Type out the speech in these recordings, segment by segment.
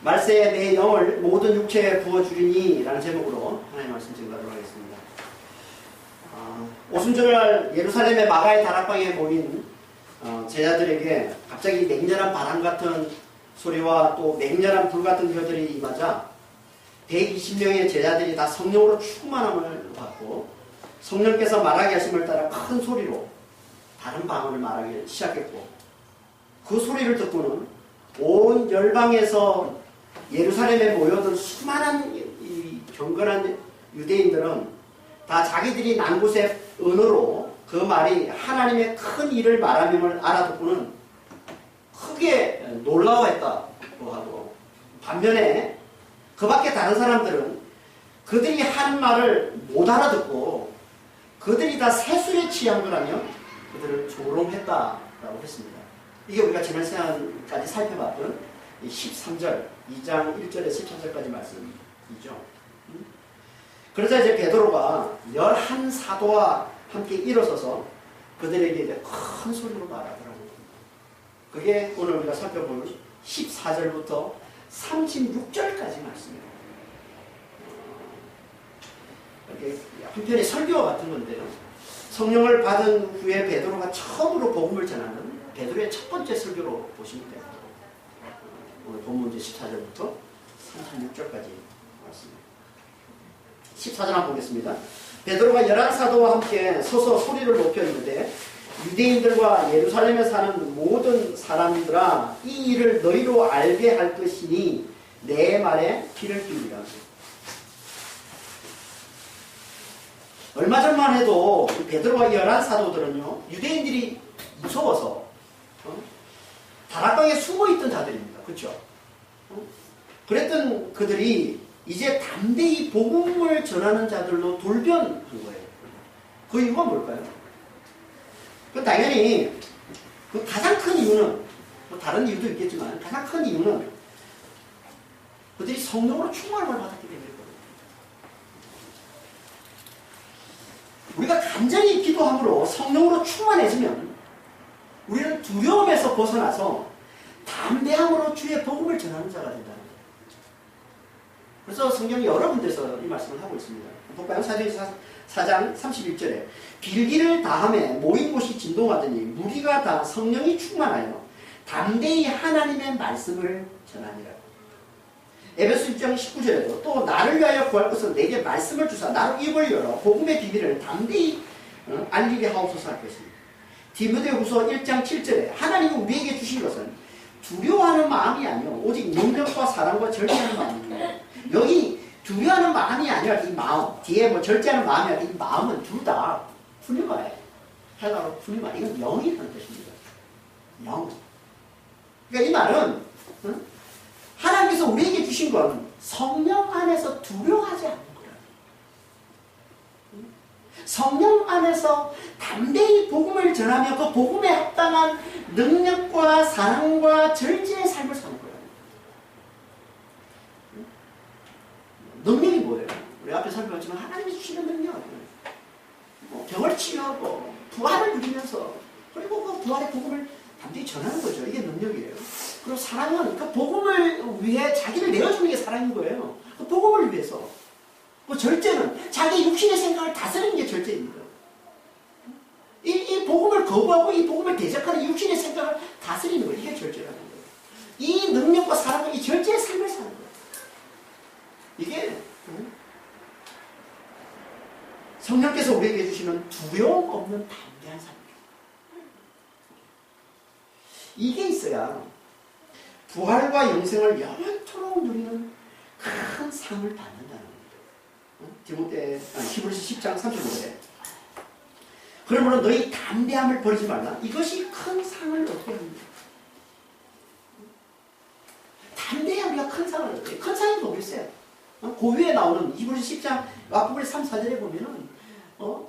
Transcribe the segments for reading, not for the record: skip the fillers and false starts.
말세에 내 영을 모든 육체에 부어주리니 라는 제목으로 하나님의 말씀 증거하도록 하겠습니다. 오순절날 예루살렘의 마가의 다락방에 모인 제자들에게 갑자기 맹렬한 바람 같은 소리와 또 맹렬한 불 같은 별들이 임하자 120명의 제자들이 다 성령으로 충만함을 받고 성령께서 말하게 하심을 따라 큰 소리로 다른 방언을 말하기 시작했고, 그 소리를 듣고는 온 열방에서 예루살렘에 모여든 수많은 이 경건한 유대인들은 다 자기들이 난 곳의 언어로 그 말이 하나님의 큰 일을 말함임을 알아듣고는 크게 놀라워했다고 하고, 반면에 그 밖에 다른 사람들은 그들이 하는 말을 못 알아듣고 그들이 다 세술에 취한 거라며 그들을 조롱했다라고 했습니다. 이게 우리가 지난 시간까지 살펴봤던 13절, 2장 1절에서 13절까지 말씀이죠. 그러자 이제 베드로가 11사도와 함께 일어서서 그들에게 이제 큰 소리로 말하더라고요. 그게 오늘 우리가 살펴볼 14절부터 36절까지 말씀이에요. 이렇게 한편의 설교와 같은 건데요. 성령을 받은 후에 베드로가 처음으로 복음을 전하는 베드로의 첫 번째 설교로 보시면 돼요. 오늘 본문 14절부터 36절까지 말씀입니다. 14절 한번 보겠습니다. 베드로가 11사도와 함께 서서 소리를 높여 이르되 유대인들과 예루살렘에 사는 모든 사람들아, 이 일을 너희로 알게 할 것이니 내 말에 귀를 기울이라. 얼마 전만 해도 베드로와 11사도들은요, 유대인들이 무서워서 다락방에 숨어있던 자들입니다. 그렇죠? 그랬던 그들이 이제 담대히 복음을 전하는 자들로 돌변한 거예요. 그 이유가 뭘까요? 그 당연히 그 가장 큰 이유는, 뭐 다른 이유도 있겠지만 가장 큰 이유는 그들이 성령으로 충만함을 받았기 때문이거든요. 우리가 간절히 기도함으로 성령으로 충만해지면 우리는 두려움에서 벗어나서 담대함으로 주의 복음을 전하는 자가 된다는 거예요. 그래서 성경이 여러 군데서 이 말씀을 하고 있습니다. 볼까요? 사도행전 4장 31절에 빌기를 다함에 모인 곳이 진동하더니 무리가 다 성령이 충만하여 담대히 하나님의 말씀을 전하니라. 에베소 6장 19절에도 또 나를 위하여 구할 것은 내게 말씀을 주사 나로 입을 열어 복음의 비밀을 담대히 알리게 하옵소서 할 것입니다. 디모데후서 1장 7절에 하나님이 우리에게 주신 것은 두려워하는 마음이 아니요 오직 능력과 사랑과 절제하는 마음입니다. 여기 두려워하는 마음이 아니라 이 마음, 뒤에 뭐 절제하는 마음이 아니라 이 마음은 둘 다 훌륭해요. 헬라어로 훌륭해. 이건 영이라는 뜻입니다. 영. 그러니까 이 말은 하나님께서 우리에게 주신 건 성령 안에서 두려워하지 않는 거예요. 성령 안에서 담대히 복음을 전하며 그 복음에 합당한 능력과 사랑과 절제의 삶을 사는 거예요. 능력이 뭐예요? 우리 앞에 살펴봤지만 하나님이 주시는 능력. 병을 치유하고 부활을 누리면서 그리고 그 부활의 복음을 담대히 전하는 거죠. 이게 능력이에요. 그리고 사랑은 그 복음을 위해 자기를 내어주는 게 사랑인 거예요. 그 복음을 위해서. 그 절제는 자기 육신의 생각을 다스리는 게 절제입니다. 이 복음을 거부하고 이 복음을 대적하는 육신의 생각을 다스리는 거예요. 이게 절제라는 거예요. 이 능력과 사랑과 이 절제의 삶을 사는 거예요. 이게 성령께서 우리에게 주시는 두려움 없는 담대한 삶입니다. 이게 있어야 부활과 영생을 영원토록 누리는 큰 상을 받는다는 겁니다. 히브리서 10장 35절에 그러므로 너희 담대함을 버리지 말라. 이것이 큰 상을 얻게 합니다. 담대함이 큰 상을 얻게. 큰 상이 뭐겠어요? 그 위에 나오는 히브리서 10장 앞부분의 3, 4절에 보면은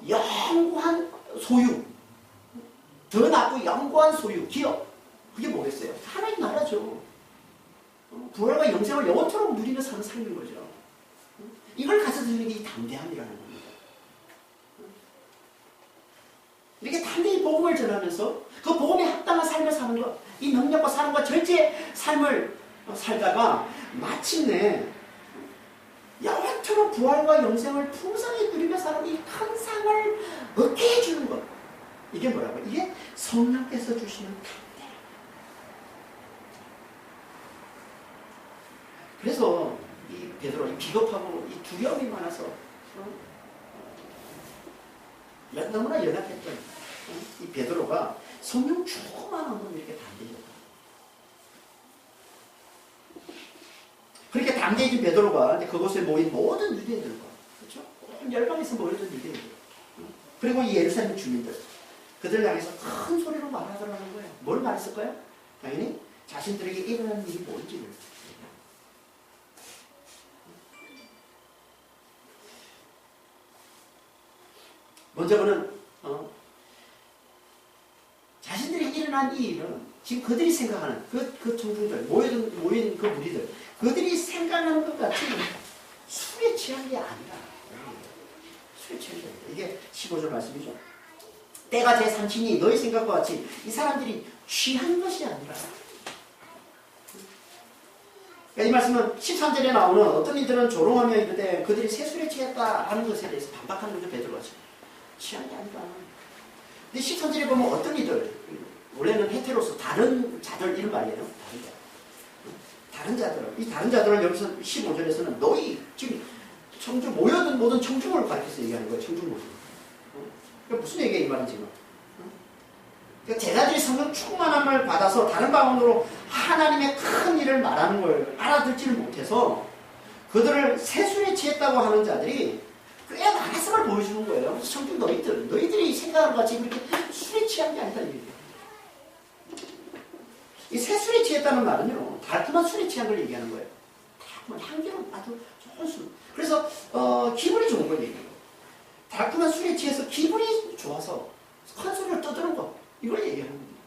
영구한 소유, 더 낫고 영구한 소유, 기업. 그게 뭐겠어요? 하나님 나라죠. 부활과 영생을 영원토록 누리며 사는 삶인 거죠. 이걸 가져서 드리는 게 이 담대함이라는 겁니다. 이렇게 담대히 복음을 전하면서 그 복음에 합당한 삶을 사는 것, 이 능력과 사랑과 절제의 삶을 살다가 마침내 영원토록 부활과 영생을 풍성히 누리며 사람이 큰 상을 얻게 해주는 것. 이게 뭐라고? 이게 성령께서 주시는 감대. 그래서 이 베드로 이 비겁하고 이 두려움이 많아서 너무나 연약했던 이 베드로가 성령 충만하면 이렇게 담대해졌다. 그렇게 담대해진 베드로가 그곳에 모인 모든 유대인들과, 그렇죠? 열방에서 모였던 유대인들, 그리고 이 예루살렘 주민들, 그들 향해서 큰 소리로 말하더라는 거예요. 뭘 말했을까요? 당연히 자신들에게 일어난 일이 뭔지를. 먼저 그는 자신들이 일어난 이 일은 지금 그들이 생각하는 그 청중들, 모인 그 무리들, 그들이 생각하는 것 같이 술에 취한 게 아니라, 술에 취한 게 아니라. 이게 15절 말씀이죠. 때가 제3치니 너희 생각과 같이 이 사람들이 취한 것이 아니라. 이 말씀은 13절에 나오는 어떤 이들은 조롱하며 이르되 그들이 새술에 취했다 하는 것에 대해서 반박하는 거죠. 베드로가 취한 게 아니라. 근데 13절에 보면 어떤 이들, 원래는 헤테로스 다른 자들 이런 말이에요. 다른 자들. 이 다른 자들은 여기서 15절에서는 너희 지금 청중 모여든 모든 청중을 가리켜서 얘기하는 거예요. 청중 모습. 그러니까 무슨 얘기예요, 이 말은 지금? 그러니까 제자들이 성령 충만함을 받아서 다른 방언으로 하나님의 큰 일을 말하는 걸 알아듣지를 못해서 그들을 세술에 취했다고 하는 자들이 꽤 많았음을 보여주는 거예요. 그래서 청중 너희들이 생각하는 것 같이 그렇게 술에 취한 게 아니다. 이 세술에 취했다는 말은요, 달콤한 술에 취한 걸 얘기하는 거예요. 달콤한 향기로운 아주 좋은 술. 그래서 기분이 좋은 걸 얘기해요. 달콤한 술에 취해서 기분이 좋아서 큰 소리를 떠드는 거, 이걸 얘기하는 겁니다.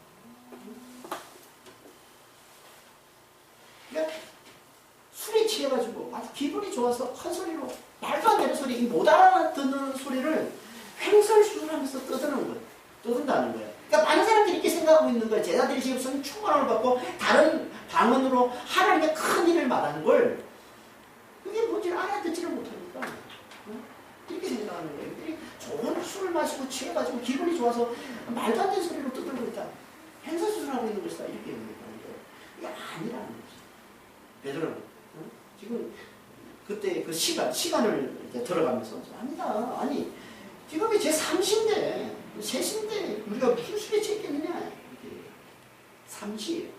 그러니까 술에 취해가지고 아주 기분이 좋아서 큰 소리로 말도 안 되는 소리, 못 알아듣는 소리를 횡설수설하면서 떠든다는 거예요. 그러니까 많은 사람들이 이렇게 생각하고 있는 거예요. 제자들이 지금 성령 충만함을 받고 다른 방언으로 하나님의 큰 일을 말하는 걸 그게 뭔지를 알아듣지를 못하니까 이렇게 생각하는 거예요. 이들이 좋은 술을 마시고 취해가지고 기분이 좋아서 말도 안 되는 소리로 떠들고 있다. 횡설수설하고 있는 것이다. 이렇게 얘기하는 거예요. 이게 아니라는 거죠. 베드로는 지금 그때 그 시간을 이제 들어가면서 아니다. 아니 지금이 제 30대, 세신대 우리가 무슨 술에 취했겠느냐. 30.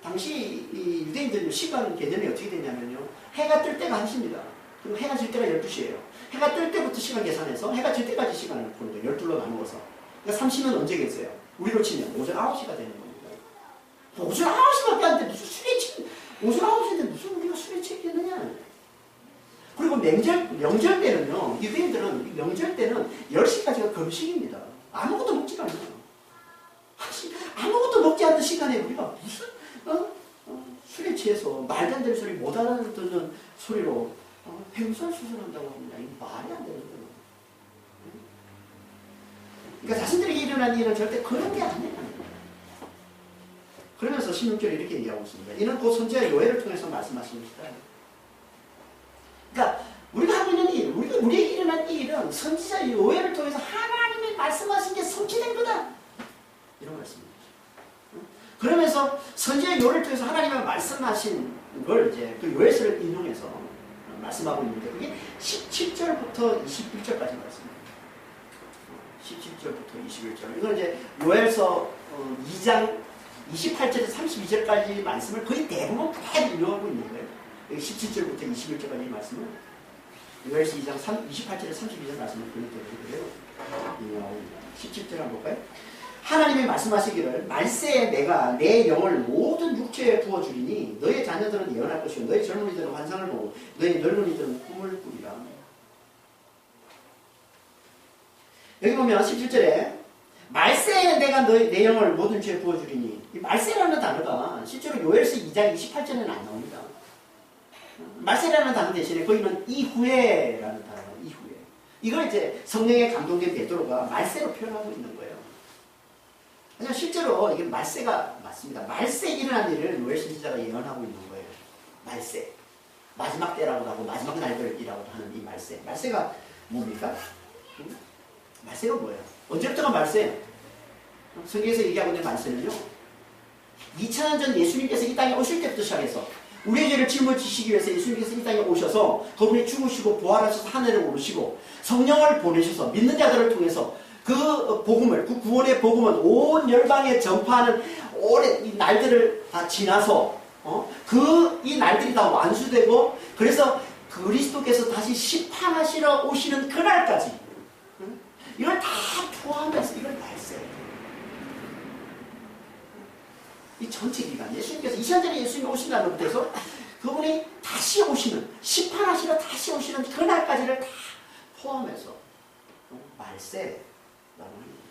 당시 이 유대인들 시간 개념이 어떻게 되냐면요. 해가 뜰 때가 1시입니다. 그리고 해가 질 때가 12시예요. 해가 뜰 때부터 시간 계산해서 해가 질 때까지 시간을 보는 거예요. 12로 나누어서. 그러니까 30은 언제겠어요? 우리로 치면 오전 9시가 되는 겁니다. 오전 9시밖에 안 돼. 무슨 술에 취 오전 9시인데 무슨 우리가 술에 취했겠느냐. 그리고 명절 때는요. 유대인들은 명절 때는 10시까지가 금식입니다. 아무것도 먹지 않아요. 아무것도 먹지 않는 시간에 우리가 무슨 술에 취해서 말도 안 되는 소리, 못 알아듣는 소리로 횡설수설한다고 합니다. 이거 말이 안 되는 거예요. 그러니까 자신들에게 일어난 일은 절대 그런 게 아니에요. 그러면서 16절에 이렇게 얘기하고 있습니다. 이는 곧 선지자 요엘을 통해서 말씀하신 것이다. 그러니까 우리가 하고 있는 일, 우리에게 일어난 이 일은 선지자 요엘을 통해서 하나님이 말씀하신 게 성취된 거다. 이런 말씀입니다. 그러면서 선지자 요엘을 통해서 하나님이 말씀하신 걸 이제 그 요엘서를 인용해서 말씀하고 있는데 그게 17절부터 21절까지 말씀입니다. 17절부터 21절. 이건 이제 요엘서 2장 28절에서 32절까지 말씀을 거의 대부분 그대로 인용하고 있는 거예요. 17절부터 21절까지 말씀은 요엘서 2장 28절에서 32절 말씀을 그대로 인용하고 있습니다. 17절 한번 볼까요? 하나님이 말씀하시기를 말세에 내가 내 영을 모든 육체에 부어주리니 너의 자녀들은 예언할 것이요 너의 젊은이들은 환상을 보고 너의 늙은이들은 꿈을 꾸리라. 여기 보면 17절에 말세에 내가 내 영을 모든 죄에 부어주리니 이 말세라는 단어가 실제로 요엘서 2장 28절에는 안 나옵니다. 말세라는 단어 대신에 거기는 이후에라는 단어가 이후에. 이걸 이제 성령에 감동된 베드로가 말세로 표현하고 있는 거예요. 하지만 실제로 이게 말세가 맞습니다. 말세에 일어난 일을 요엘 선지자가 예언하고 있는 거예요. 말세. 마지막 때라고도 하고 마지막 날들이라고도 하는 이 말세. 말세가 뭡니까? 말세가 뭐예요? 언제부터가 말세? 성경에서 얘기하고 있는 말세는요. 2000년 전 예수님께서 이 땅에 오실 때부터 시작해서 우리의 죄를 짊어지시기 위해서 예수님께서 이 땅에 오셔서 그분이 죽으시고 부활하셔서 하늘에 오르시고 성령을 보내셔서 믿는 자들을 통해서 그 복음을, 그 구원의 복음은 온 열방에 전파하는 오랜 이 날들을 다 지나서 이 날들이 다 완수되고 그래서 그리스도께서 다시 심판하시러 오시는 그날까지 이걸 다 포함해서 이걸 말세예요. 이 전체 기간 예수님께서 2000년 전에 예수님이 오신다는 것부터 해서 그분이 다시 오시는 심판하시러 다시 오시는 그날까지를 다 포함해서 말세라고 합니다.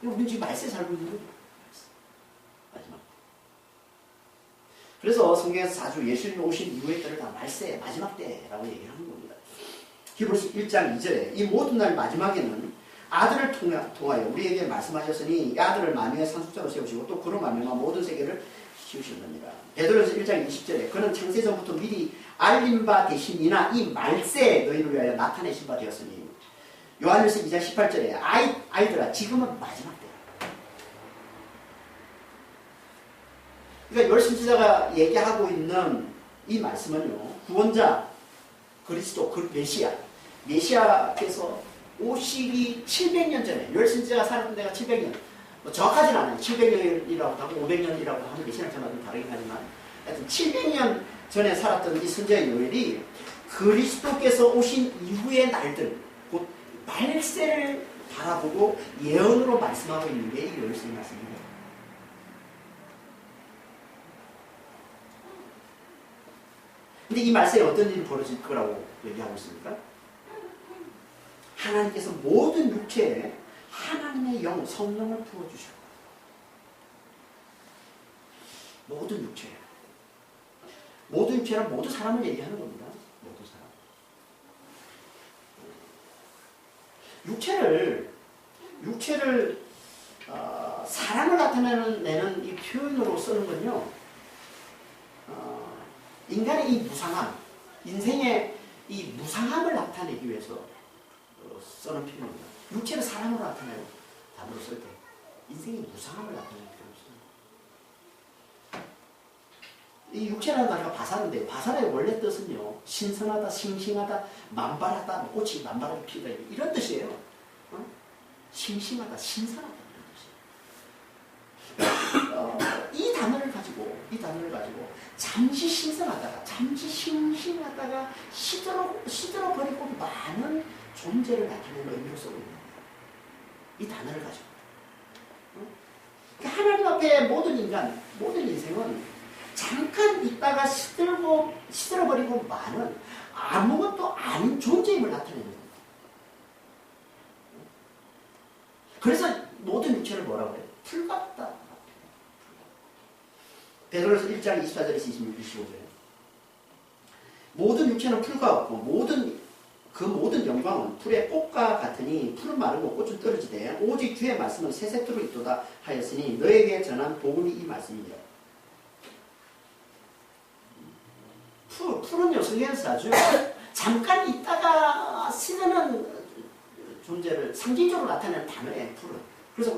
우리는 지금 말세 살고 있는 거예요. 마지막. 그래서 성경에서 자주 예수님이 오신 이후의 때를 다 말세 마지막 때라고 얘기하는 겁니다. 히브리서 1장 2절에 이 모든 날 마지막에는 아들을 통하여 우리에게 말씀하셨으니 이 아들을 만유의 상속자로 세우시고 또 그로 말미암아 모든 세계를 씌우셨느니라. 베드로전서 1장 20절에 그는 창세전부터 미리 알린 바 되심이나 이 말세에 너희를 위하여 나타내신 바 되었으니. 요한일서 2장 18절에 아이들아 지금은 마지막 때야. 그러니까 열심지자가 얘기하고 있는 이 말씀은요. 구원자 그리스도 그 메시아께서 오시기 700년 전에 열신자가 살았던 데가 700년 뭐 정확하진 않아요. 700년이라고 하고 500년이라고 하면 메시아마다 좀 다르긴 하지만 하여튼 700년 전에 살았던 이 선지자 요엘이 그리스도께서 오신 이후의 날들 곧 말세를 바라보고 예언으로 말씀하고 있는 게 이 요엘서의 말씀입니다. 근데 이 말세에 어떤 일이 벌어질 거라고 얘기하고 있습니까? 하나님께서 모든 육체에 하나님의 영, 성령을 부어주실 거예요. 모든 육체에. 모든 육체란 모두 사람을 얘기하는 겁니다. 모두 사람. 육체를 사람을 나타내는 이 표현으로 쓰는 건요. 인간의 이 무상함, 인생의 이 무상함을 나타내기 위해서 쓰는 표현입니다. 육체를 사람으로 나타내는 단어로 쓸 때 인생의 무상함을 나타내는 표현을 씁니다. 이 육체라는 단어가 바사인데 바사의 원래 뜻은요. 신선하다, 싱싱하다, 만발하다, 꽃이 만발하게 피다 이런 뜻이에요. 싱싱하다, 신선하다 이런 뜻이에요. 이 단어를 가지고 잠시 신선하다가 잠시 싱싱하다가 시들어버리고 많은 존재를 나타내는 의미로 쓰고 있는 거예요. 이 단어를 가지고. 하나님 앞에 모든 인간, 모든 인생은 잠깐 있다가 시들어버리고 많은 아무것도 아닌 존재임을 나타내는 겁니다. 그래서 모든 육체를 뭐라고 해요? 풀같다. 베드로서 1장 24절에서 25절에 모든 육체는 풀과 없고 그 모든 영광은 풀의 꽃과 같으니 풀은 마르고 꽃은 떨어지되 오직 주의 말씀은 새새토록 있도다 하였으니 너에게 전한 복음이 이 말씀이니라. 풀은요 성경에서 아주 잠깐 있다가 시드는 존재를 상징적으로 나타내는 단어예요. 풀은. 그래서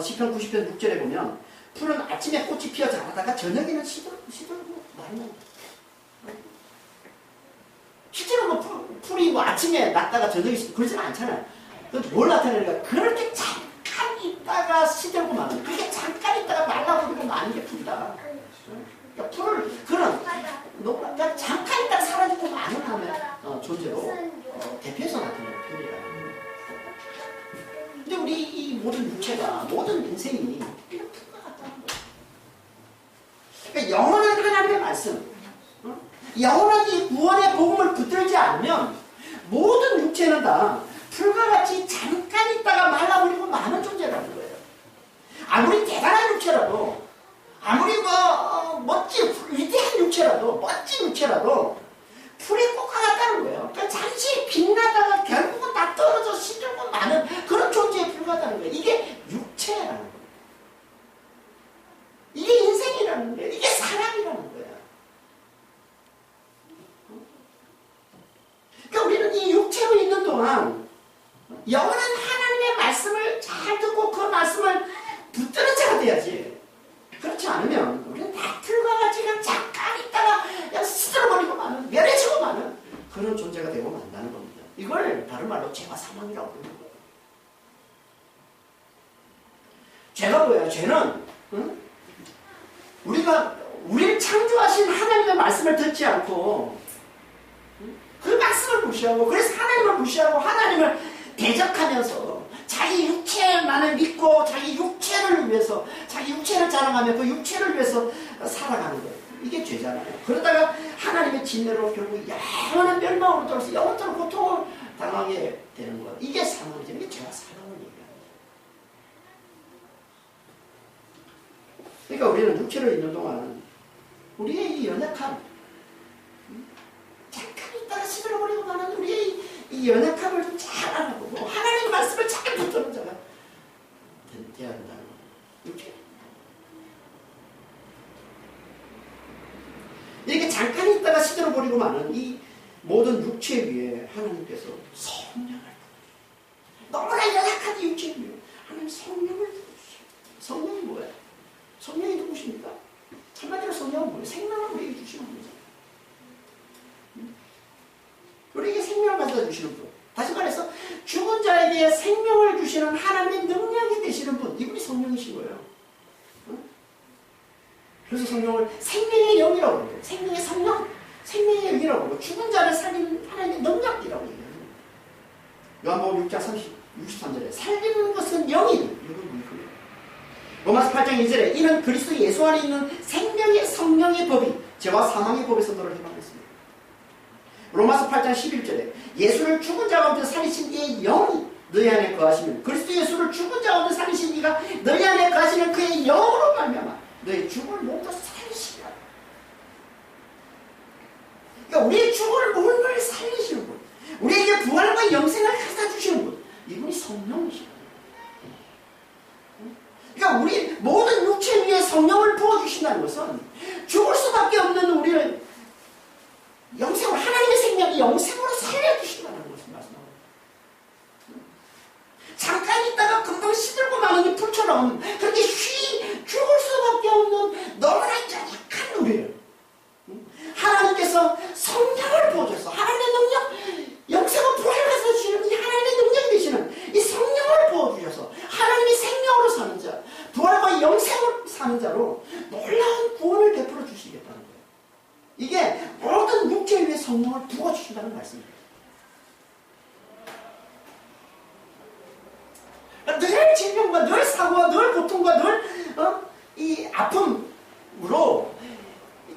시편 90편 6절에 보면 풀은 아침에 꽃이 피어 자라다가 저녁에는 시들고 마르는 실제로 풀이 아침에 났다가 저녁에 그러지는 않잖아요. 뭘 나타내는가? 그렇게 잠깐 있다가 시들고 마는, 그렇게 잠깐 있다가 말라버리고 마는 게 풀이다. 그러니까 풀을 그러니까 잠깐 있다가 사라지고 마는 하면 존재로 대표해서 나타내는 표현이다. 근데 우리 이 모든 육체가, 모든 인생이 이런 풀과 같다는 거예요. 그러니까 영원한 하나님의 말씀, 영원한 이 구원의 복음을 붙들지 않으면 모든 육체는 다 풀과 같이 잠깐 있다가 말라버리고 많은 존재라는 거예요. 아무리 대단한 육체라도, 아무리 위대한 육체라도, 멋진 육체라도 풀의 꽃과 같다는 거예요. 그러니까 잠시 빛나다가 결국은 다 떨어져 시들고 많은 그런 존재에 불과하다는 거예요. 이게 육체라는 거예요. 이게 인생이라는 거예요. 이게 사람이라는 거예요. 동안 영원한 하나님의 말씀을 잘 듣고 그 말씀을 붙드는 자가 돼야지. 그렇지 않으면 우리는 다툴과 같이 그냥 잠깐 있다가 그냥 쓰러버리고 마는, 멸해지고 마는 그런 존재가 되고 만다는 겁니다. 이걸 다른 말로 죄와 사망이라고 부르는 거예요. 죄가 뭐예요? 죄는 우리를 창조하신 하나님의 말씀을 듣지 않고 그 말씀을 무시하고, 그래서 하나님을 무시하고 하나님을 대적하면서 자기 육체만을 믿고 자기 육체를 위해서, 자기 육체를 자랑하며 그 육체를 위해서 살아가는 거예요. 이게 죄잖아요. 그러다가 하나님의 진노로 결국 영원한 멸망으로 떨어져서 영원토록 고통을 당하게 되는 거예요. 이게 사망이죠. 이게 죄와 사망을 얘기합니다. 그러니까 우리는 육체를 있는 동안 우리의 이 연약함, 잠깐 있다가 시들어버리고 마는 우리의 이 연약함을 좀 잘 알아보고 하나님의 말씀을 잘 붙드는 자가 돼야 된다는 거예요. 육체. 이렇게 잠깐 있다가 시들어버리고 마는 이 모든 육체 위에 하나님께서 성령을, 너무나 연약한 이 육체 위에 하나님 성령을 주시죠. 성령이 뭐예요? 성령이 누구십니까? 한마디로 성령은 뭐예요? 생명을 우리에게 주시는 분이잖아요. 우리에게 생명을 가져다 주시는 분. 다시 말해서 죽은 자에게 생명을 주시는 하나님의 능력이 되시는 분. 이분이 성령이신 거예요. 그래서 성령을 생명의 영이라고 그래요. 생명의 성령, 생명의 영이라고 그러고 죽은 자를 살리는 하나님의 능력이라고 얘기해요. 요한복음 6장 63절에 살리는 것은 영이니, 이건 뭐예요? 로마서 8장 2절에 이는 그리스도 예수 안에 있는 생명의 성령의 법이 죄와 사망의 법에서 너를 희망했습니다. 로마서 8장 11절에 예수를 죽은 자 가운데 살리신 이의 영이 너희 안에 거하시면, 그리스도 예수를 죽은 자 가운데 살리신 이가 너희 안에 거하시는 그의 영으로 말미암아 너희 죽은 몸도 살리시라. 그러니까 우리의 죽은 몸을 살리시는 분, 우리에게 부활과 영생을 가져다 주시는 분, 이분이 성령이시다. 그러니까 우리 모든 육체 위에 성령을 부어주신다는 것은 죽을 수밖에 없는 우리를 영생으로, 하나님의 생명이 영생으로 살려주신다는 것을 말씀합니다. 잠깐 있다가 금방 시들고 마는 이 풀처럼 그렇게 죽을 수밖에 없는 너무나 연약한 우리를 하나님께서 성령을 부어줘서 하나님의 능력, 영생을 부활해서 주시는 이 하나님의 능력이 되시는 이 성령을 부어주셔서 하나님이 생명으로 사는 자, 부활과 영생으로 사는 자로 놀라운 구원을 베풀어 주시겠다는 거예요. 이게 모든 육체 위에 성령을 부어주신다는 말씀입니다. 늘 질병과 늘 사고와 늘 고통과 늘 이 아픔으로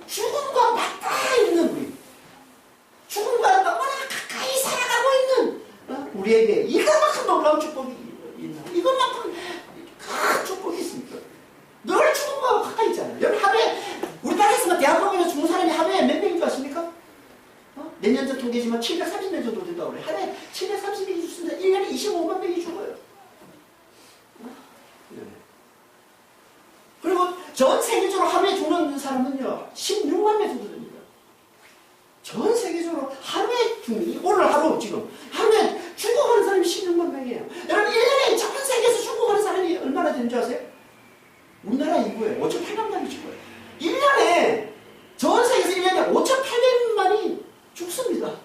죽음과 맞닿아 있는 우리, 죽음과 너무나 가까이 살아가고 있는 우리에게 이것만큼 놀라운 축복이 있나? 이것만큼 큰 축복이 있습니까? 늘 죽음과 가까이 있잖아요. 여러분 하루에 우리나라에서 대한민국에서 죽는 사람이 하루에 몇 명인 줄 아십니까? 몇 년 전 통계지만 730명 정도 된다고 그래요. 하루에 730명이 죽습니다. 1년에 25만 명이 죽어요. 그리고 전 세계적으로 하루에 죽는 사람은요 16만 명 정도 됩니다. 전 세계적으로 하루에 죽는, 오늘 하루 지금 하루에 죽어가는 사람이 16만 명이에요. 여러분 1년에 전 세계에서 죽어가는 사람이 얼마나 되는 줄 아세요? 우리나라 인구에 5,800만이 죽어요. 1년에 전 세계에서 1년에 5,800만이 죽습니다.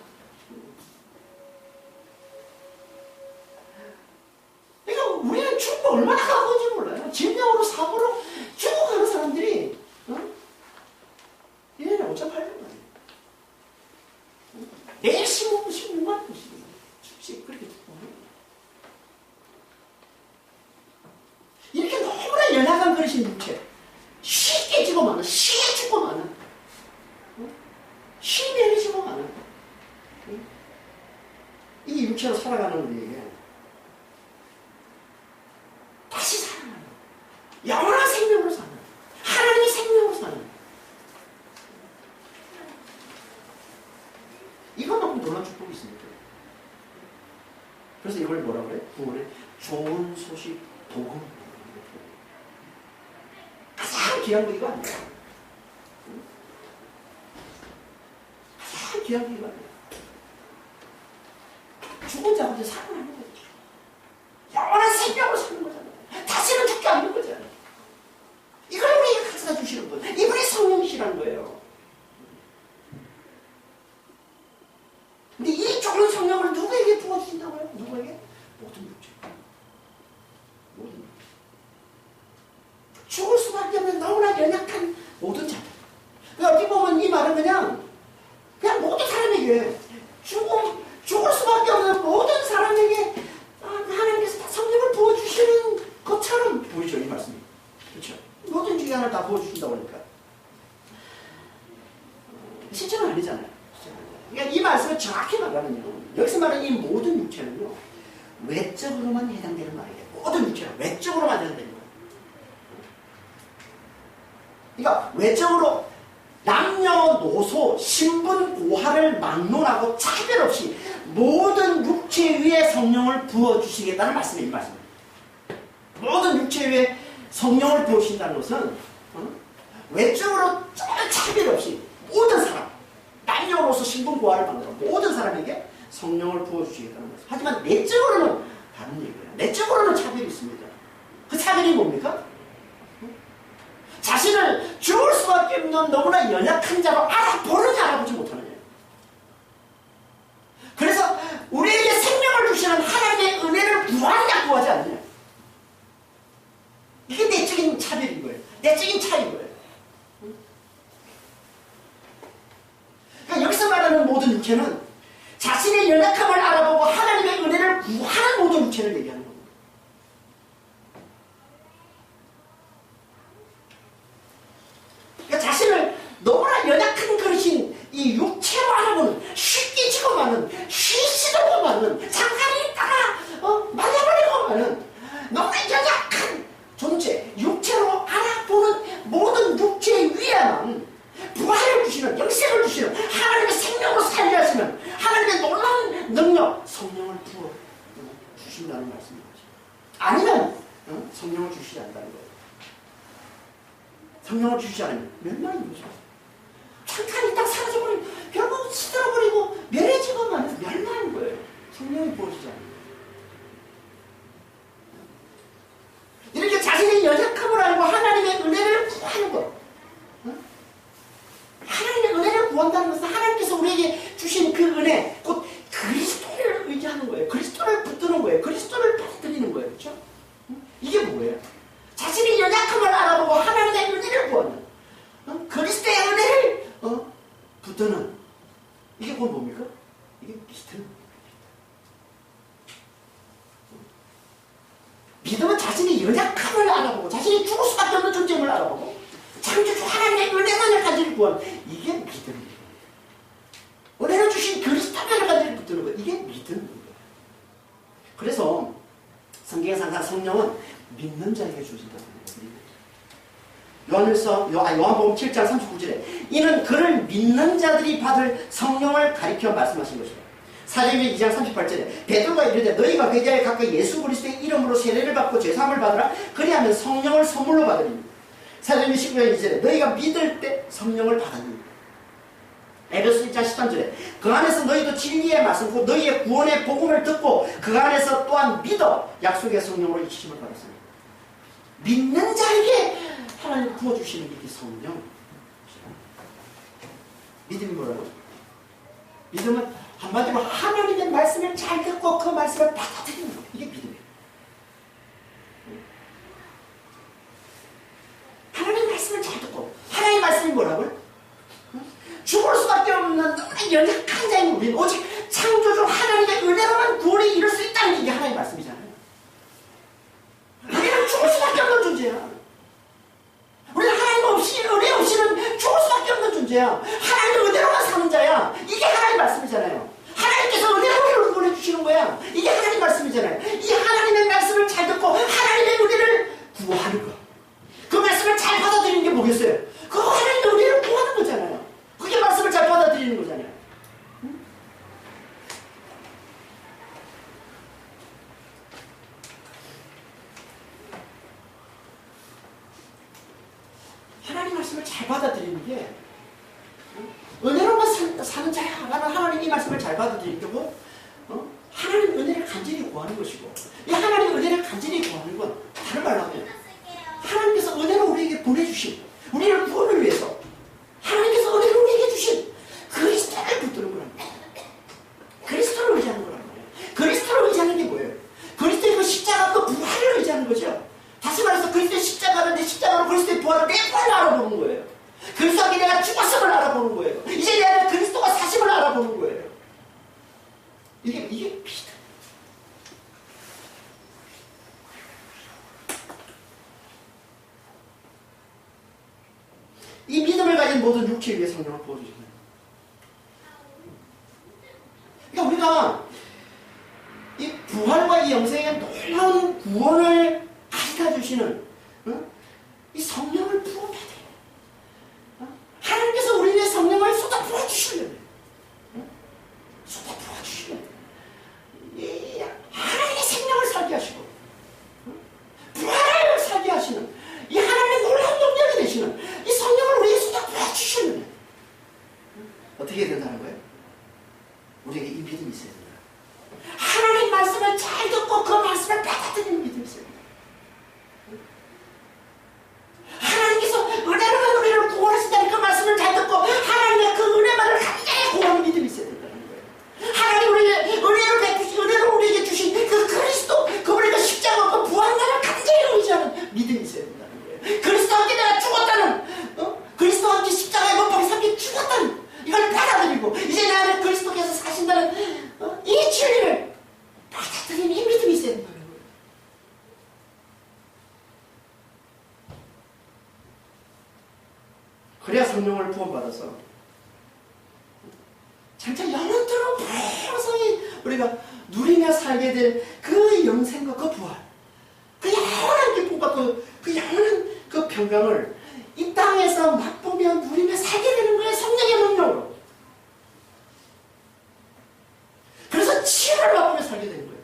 그러니까 우리는 죽고 얼마나 가까운지 몰라요. 질병으로 사고로 죽어가는 사람들이 1년에 5,800만이에요. 매일 16만 명씩 그렇게 죽고 이렇게 너무나 연약한 그릇인 육체, 쉽게 지고 마는, 쉽게 죽고 마는, 쉽게 내리지고 마는 이 육체로 살아가는 우리에게 다시 살아나는, 영원한 생명으로 사는, 하나님의 생명으로 사는, 이것만큼 놀라운 축복이 있습니다. 그래서 이걸 뭐라고 그래? 구원의 좋은 소식, 복음. 가장 귀한 거 이거 아니에요? 가장 귀한 거 이거 아니에요? 죽은 자가 살아나는 거죠. 영원한 생명으로 사는 거잖아요. 다시는 죽지 않는 거잖아요. 이걸 우리에게 가져다 주시는 거예요. 이분이 성령이시라는 거예요. 근데 이 좋은 성령을 누구에게 부어주신다고요? 누구에게? 모든 육체. 모든 육체. 죽을 수밖에 없는 너무나 연약한 모든 자들. 어떻게 보면 이 말은 그냥 모든 사람에게 죽을 수밖에 없는 모든 사람에게 하나님께서 다 성령을 부어주시는 것처럼 보이죠, 이 말씀이. 그렇죠? 모든 중에 하나를 다 부어주신다고 하니까. 실제는 아니잖아요. 그러니까 이 말씀을 정확히 말하면요. 여기서 말하는 이 모든 육체는요. 외적으로만 해당되는 말이에요. 모든 육체는 외적으로만 해당되는 거예요. 그러니까 외적으로 남녀노소, 신분, 고하를 막론하고 차별 없이 모든 육체 위에 성령을 부어주시겠다는 말씀이에요. 이 말씀입니다. 모든 육체 위에 성령을 부어주신다는 것은 외적으로 차별 없이 모든 사람, 남녀노소, 신분, 고하를 막론하고 모든 사람에게 성령을 부어주시겠다는 말씀. 하지만 내적으로는 다른 얘기예요. 내적으로는 차별이 있습니다. 그 차별이 뭡니까? 자신을 죽을 수밖에 없는 너무나 연약한 자로 알아보느냐 알아보지 못하느냐. 그래서 우리에게 생명을 주시는 하나님의 은혜를 구하느냐 구하지 않느냐. 이게 내적인 차별인 거예요. 내적인 차이인 거예요. 그러니까 여기서 말하는 모든 육체는 자신의 연약함을 알아보고 하나님의 은혜를 구하는 모든 육체를 얘기하는 겁니다. 자신을 너무나 연약한 그릇인 이 육체로 알아보는, 쉽게 지고마는, 쉬시도고마는, 잠깐 있다가 말려버리고마는 너무나 연약한 존재, 육체로 알아보는 모든 육체 위에만 부활을 주시는, 영생을 주시는, 하나님의 생명으로 살게 하시는 하나님의 놀라운 능력, 성령을 부어 주신다는 말씀인 거죠. 아니면 성령을 주시지 않는다는 거예요. 성령을 주시지 않으면 멸망인 거죠. 잠깐 딱 사라져버리고 결국 시들어버리고 멸해지고만 멸망인 거예요. 성령이 부어지지 않는 거예요. 이렇게 자신의 연약함을 알고 하나님의 은혜를 구하는 것. 하나님의 은혜를 구한다는 것은 하나님께서 우리에게 주신 그 은혜, 곧 그리스도를 의지하는 거예요. 그리스도를 붙드는 거예요. 그리스도를 받아들이는 거예요. 그렇죠? 이게 뭐예요? 자신의 연약함을 알아보고 하나님의 은혜를 구하는, 그리스도의 은혜를 붙드는, 이게 곧 뭡니까? 이게 믿음. 믿음은 자신의 연약함을 알아보고 자신이 죽을 수밖에 없는 존재임을 알아보고 창조주 하나님의 은혜만을 가지고 구하는, 이게 믿음이에요. 은혜를 주신 그리스도만을 가지고 붙드는 것, 이게 믿음입니다. 그래서 성경에서 항상 성령은 믿는 자에게 주신다고 합니다. 요한복음 7장 39절에 이는 그를 믿는 자들이 받을 성령을 가리켜 말씀하신 것이다. 사도행전 2장 38절에 베드로가 이르되 너희가 회개하여 각각 예수 그리스도의 이름으로 세례를 받고 죄사함을 받으라. 그리하면 성령을 선물로 받으리니. 사도행전 19장 2절에 너희가 믿을 때 성령을 받으니. 에베소 1장 13절에 그 안에서 너희도 진리의 말씀 곧 너희의 구원의 복음을 듣고 그 안에서 또한 믿어 약속의 성령으로 이기심을 받았습니다. 믿는 자에게 하나님 부어주시는 게 성령. 믿음이 뭐라고? 믿음은 한마디로 하나님의 말씀을 잘 듣고 그 말씀을 받아들이는 것. 이게 믿음이에요. 하나님의 말씀을 잘 듣고, 하나님의 말씀이 뭐라고요? 죽을 수밖에 없는 너무나 연약한 자인 우리는 오직 창조주 하나님의 은혜로만 구원에 이룰 수 있다는 게 이게 하나님의 말씀이잖아요. 우리는 죽을 수밖에 없는 존재야. 우리는 하나님 없이, 은혜 없이는 죽을 수밖에 없는 존재야. 하나님의 은혜로만 사는 자야. 이게 하나님의 말씀이잖아요. 하나님께서 은혜로 우리를 구원해 주시는 거야. 이게 하나님의 말씀이잖아요. 이 하나님의 말씀을 잘 듣고 하나님의 은혜를 구하는 거. 그 말씀을 잘 받아들이는 게 뭐겠어요? 그 하나님의 은혜를 구하는 거잖아요. 그게 말씀을 잘 받아들이는 거잖아요. 응? 하나님 말씀을 잘 받아들이는 게 은혜로만 사는 자야. 나는 하나님 이 말씀을 잘 받아들이려고 하나님 하나님 은혜를 간절히 구하는 것이고, 이 하나님 은혜를 간절히 구하는 건 다른 말로 하면 하나님께서 은혜를 우리에게 보내주신, 우리를 구원을 위해서 하나님께서 은혜를 우리에게 주신 그리스도를 붙드는 거랍니다. 그리스도를 의지하는 거란 말이에요. 그리스도를 의지하는 게 뭐예요? 그리스도의 그 십자가 그 부활을 의지하는 거죠. 다시 말해서 그리스도의 십자가는 내 십자가로 그리스도의 부활을 내 부활을 알아보는 거예요. 그리스도에게 내가 죽었음을 알아보는 거예요. 이제 내가 그리스도가 사심을 알아보는 거예요. 이게 믿음. 이 믿음을 가진 모든 육체 위에 성령을 부어주시는 거예요. 그러니까 우리가 이 부활과 이 영생의 놀라운 구원을 가르쳐 주시는 이 성령을 부어줘야 돼요. 하나님께서 우리의 성령을 쏟아 부어주시려면 쏟아 부어주시려면 하나님의 생명을 살게 하시고 부활을 살게 하시는 이 하나님의 놀라운 능력이 되시는 이 성령을 우리에게 쏟아 부어주시려면 어떻게 해야 된다는 거예요? 우리에게 이 믿음이 있어야 된다. 하나님 말씀을 잘 듣고 그 말씀을 받아들이는 믿음이 있어야 된다. 하나님께서 은혜로만 우리를 구원하신다는 그 말씀을 잘 듣고 하나님의 그 은혜만을 간절히 구하는 믿음이 있어야 된다는 거예요. 하나님 우리에게 은혜로 베푸신, 은혜로 우리에게 주신 그 그리스도, 그분의 그 십자가, 그 부활만을 간절히 의지하는 믿음이 있어야 된다는 거예요. 그리스도와 함께 내가 죽었다는, 그리스도와 함께 십자가에 못 박혀 함께 죽었다는 이걸 받아들이고 이제 내 안에 그리스도께서 사신다는 이 진리를 받아들이는 이 믿음이 있어야 된다는 거예요. 그래야 성령을 부원받아서 장차 영원토록 평생이 우리가 누리며 살게 될 그 영생과 그 부활, 그 영원한 기쁨과 그 영원한 그 평강을 이 땅에서 맛보며 누리며 살게 되는 거예요. 성령의 능력으로. 그래서 치유를 맛보며 살게 되는 거예요.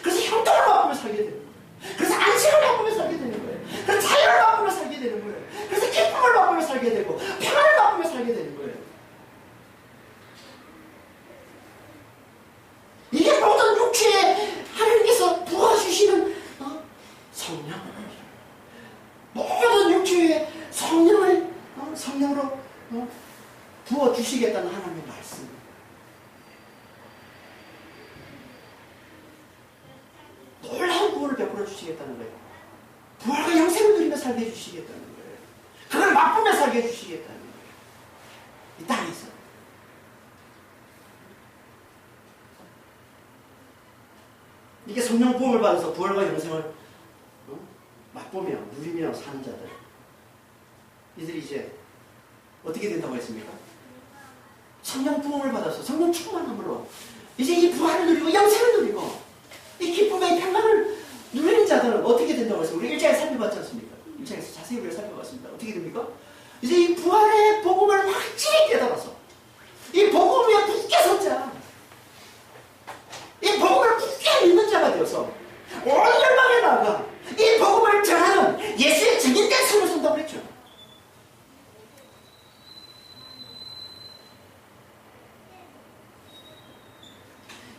그래서 형통을 맛보며 살게 되는 거예요. 그래서 안식을 맛보며 살게 되는 거예요. 그래서 자유를 맛보며 살게 되는 거예요. 그래서 기쁨을 맛보며 살게 되고 평안을 맛보며 살게 되는 거예요. 이게 모든 육체에 하나님께서 부어주시는 성령, 모든 육체에 성령으로 부어주시겠다는 하나님의 말씀. 놀라운 구원을 베풀어 주시겠다는 거예요. 부활과 영생을 누리며 살게 해주시겠다는 거예요. 그걸 맛보며 살게 해주시겠다는 거예요. 이 땅에서. 이게 성령 부음을 받아서 부활과 영생을 맛보며 누리며 사는 자들, 이들이 이제 어떻게 된다고 했습니까? 성령 부음을 받아서 성령 충만함으로 이제 이 부활을 누리고 영생을 누리고 이 기쁨의 평강을 누리는 자들은 어떻게 된다고 했어요? 우리 1장에 살펴봤지 않습니까? 1장에서 자세히 우리가 살펴봤습니다. 어떻게 됩니까? 이제 이 부활의 복음을 확실히 깨달아서 이 복음 위에 굳게 섰자, 이 복음을 굳게 믿는 자가 되어서 온 열방에 나아가 이 복음을 전하는 예수의 증인된 삶을 산다고 했죠.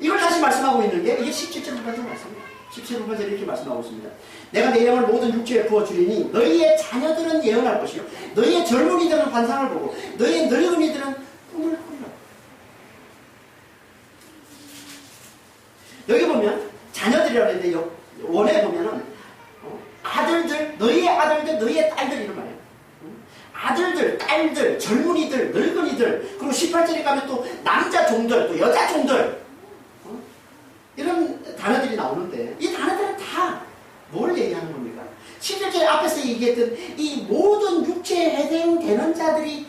이걸 다시 말씀하고 있는 게 이게 17절 후반절 말씀입니다. 17절 후반절에 이렇게 말씀하고 있습니다. 내가 내 영을 모든 육체에 부어주리니 너희의 자녀들은 예언할 것이요 너희의 젊은이들은 환상을 보고 너희의 늙은이들은 꿈을 꾸리라. 여기 보면 자녀들이라고 했는데 원에 보면은 아들들, 너희의 아들들, 너희의 딸들 이런 말이에요. 아들들, 딸들, 젊은이들, 늙은이들, 그리고 18절에 가면 또 남자 종들, 또 여자 종들, 이런 단어들이 나오는데 이 단어들은 다 뭘 얘기하는 겁니까? 17절 앞에서 얘기했던 이 모든 육체에 해당되는 자들이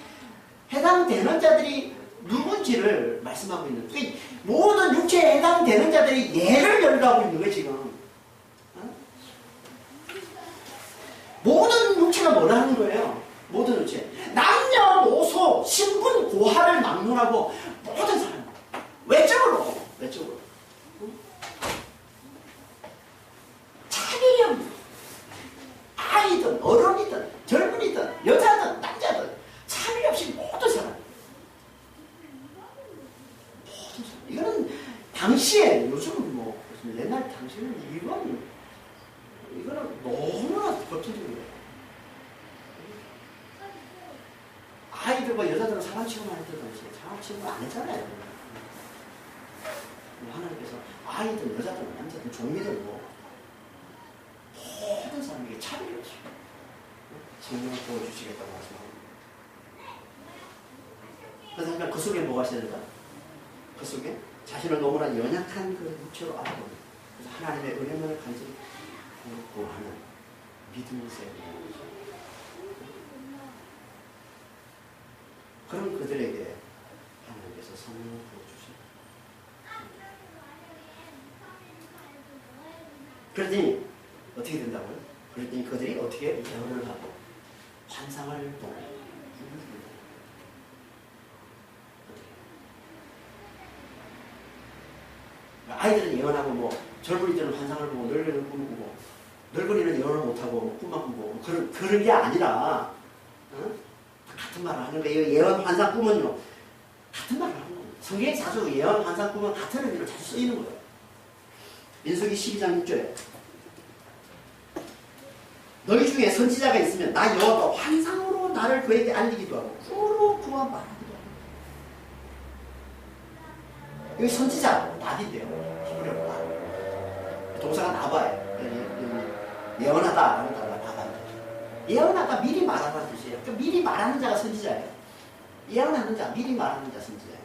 누군지를 말씀하고 있는 거예요. 모든 육체에 해당되는 자들이 예를 열거하고 있는 거예요, 지금. 모든 육체가 뭐라는 거예요? 모든 육체. 남녀노소, 신분, 고하를 막론하고 모든 사람. 외적으로. 차별이 아이든 어른이든 젊은이든 여자든 남자든 차별이 없이 모든 사람. 이거는 당시에 요즘은 당신은 이거는 너무나 거칠은 거예요. 아이들과 여자들은 사람 취급할 때도 사람 취급을 안 했잖아요. 하나님께서 아이든 여자든 남자든 종이든 모든 사람에게 차별이 없이 성령을 보여주시겠다고 말씀합니다. 그래서 그 속에 뭐가 있어야 될까? 그 속에 자신을 너무나 연약한 그 육체로 알아보는, 그래서 하나님의 은혜만을 간절히 구하는 믿음이 있어야 되는 거죠. 그럼 그들에게 하나님께서 성령을 부어주십니다. 그러더니 어떻게 된다고요? 그랬더니 그들이 어떻게 예언을 하고 환상을 보고 아이들은 예언하고 뭐 젊은이들은 환상을 보고 늙은이는 꿈을 꾸고 늙은이는 예언을 못하고 꿈만 꾸고 그런 게 아니라 같은 말을 하는 거예요. 예언, 환상, 꿈은요 같은 말을 하는 거예요. 성경에 자주 예언, 환상, 꿈은 같은 의미로 자주 쓰이는 거예요. 민수기 12장 6절에 너희 중에 선지자가 있으면 나 여호와가 환상으로 나를 그에게 알리기도 하고 꿈으로 그와 말하기도 하고. 여기 선지자 나비인데요. 히브리어로 나. 동사가 나바예요. 예언하다라는 단어가 나바입니다. 예언하다 미리 말하는 뜻이에요. 그러니까 미리 말하는 자가 선지자예요. 예언하는 자, 미리 말하는 자 선지자예요.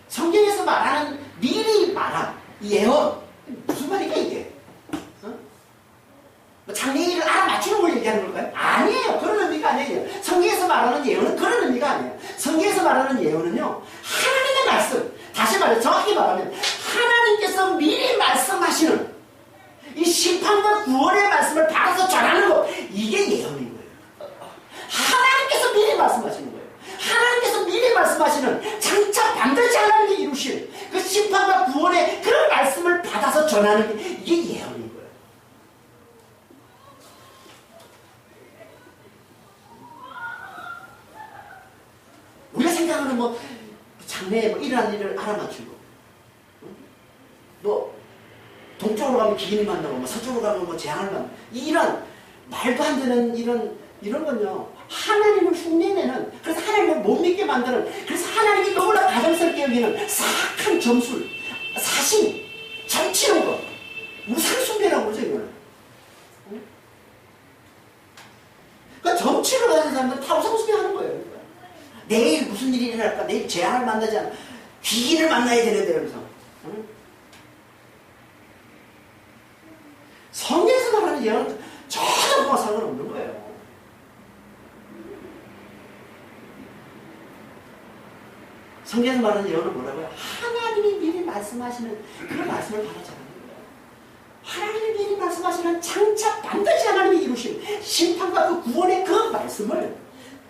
성경에서 말하는 미리 말한 예언 무슨 말이야 이게? 장래일을 알아맞추는 걸 얘기하는 걸까요? 아니에요. 그런 의미가 아니에요. 성경에서 말하는 예언은 그런 의미가 아니에요. 성경에서 말하는 예언은요 하나님의 말씀, 다시 말해 정확히 말하면 하나님께서 미리 말씀하시는 이 심판과 구원의 말씀을 받아서 전하는 것, 이게 예언인 거예요. 하나님께서 미리 말씀하시는 거예요. 하나님께서 미리 말씀하시는 장차 반드시 하나님이 이루실 그 심판과 구원의 그런 말씀을 받아서 전하는 게 이게 예언인 거예요. 우리가 생각하는 뭐 장래에 뭐 일어날 일을 알아맞추고, 뭐 동쪽으로 가면 기인이 만나고, 뭐 서쪽으로 가면 뭐 재앙을 만나고, 이런 말도 안 되는 이런 건요 하나님을 흉내내는, 그래서 하나님을 못 믿게 만드는, 그래서 하나님이 너무나 가정스럽게 여기는 사악한 점술, 사심, 점치는 것, 우상숭배라고 그러죠 이거는. 그러니까 점치를 가진 사람들은 다 우상숭배하는 거예요. 내일 무슨 일이 일어날까? 내일 재앙을 만나지 않아. 귀인을 만나야 되는데, 그러면서. 성경에서 말하는 예언은 전혀 그와 상관없는 거예요. 성경에서 말하는 예언은 뭐라고요? 하나님이 미리 말씀하시는 그런 말씀을 받아 전하는 거예요. 하나님이 미리 말씀하시는 장차 반드시 하나님이 이루신 심판과 그 구원의 그 말씀을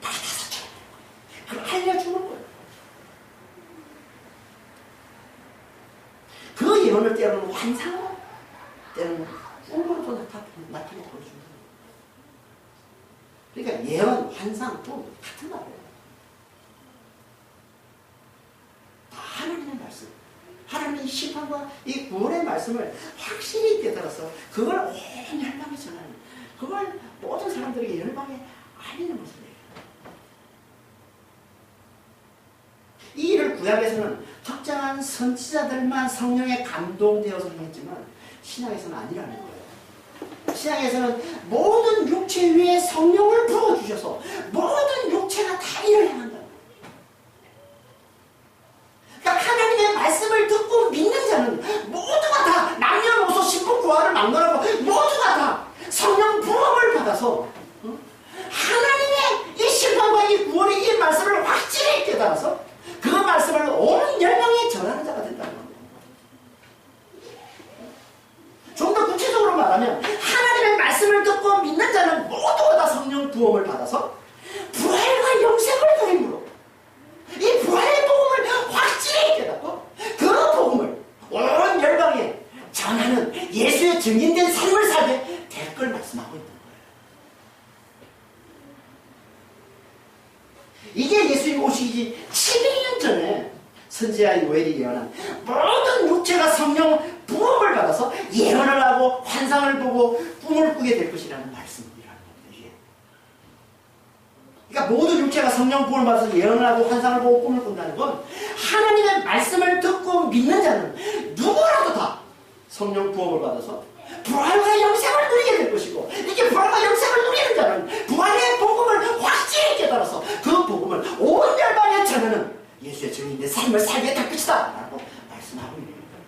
받아서 그걸 알려주는 거예요. 그 예언을 때로는 환상으로, 때로는 꿈으로도 나타내 보여주는 거예요. 그러니까 예언, 환상, 꿈 같은 말이에요. 다 하나님의 말씀, 하나님의 심판과 이 구원의 말씀을 확실히 깨달아서 그걸 온 열방에 전하는, 그걸 모든 사람들에게 열방에 알리는 모습이에요. 이 일을 구약에서는 특정한 선지자들만 성령에 감동되어서 했지만 신약에서는 아니라는 거예요. 신약에서는 모든 육체 위에 성령을 부어주셔서 모든 육체가 다 일을 행한다. 그러니까 하나님의 말씀을 듣고 믿는 자는 모두가 다 남녀노소 신부구하를 막론하고 모두가 다 성령 부음을 받아서 하나님의 이 심판과 이 구원의 이 말씀을 확실히 깨달아서 그 말씀을 온 열방에 전하는 자가 된다는 겁니다. 좀 더 구체적으로 말하면 하나님의 말씀을 듣고 믿는 자는 모두가 다 성령 부음을 받아서 부활과 영생을 누림으로 이 부활의 복음을 확실히 깨닫고 그 복음을 온 열방에 전하는 예수의 증인된 삶을 살게 될 걸 말씀하고 있는 거예요. 이게 예수님 오시기 700년 전에 선지자 요엘이 예언한 모든 모든 육체가 성령 부음을 받아서 예언을 하고 환상을 보고 꿈을 꾸게 될 것이라는 말씀이라는 겁니다. 이게. 그러니까 모든 육체가 성령 부음을 받아서 예언을 하고 환상을 보고 꿈을 꾼다는 건 하나님의 말씀을 듣고 믿는 자는 누구라도 다 성령 부음을 받아서 부활과 영생을 누리게 될 것이고, 이게 부활과 영생을 누리는 자는 부활의 복음을 확실히 깨달아서 그 복음을 온 열방에 전하는 예수의 증인의 삶을 살게 될 것이다 라고 말씀하고 있는 겁니다.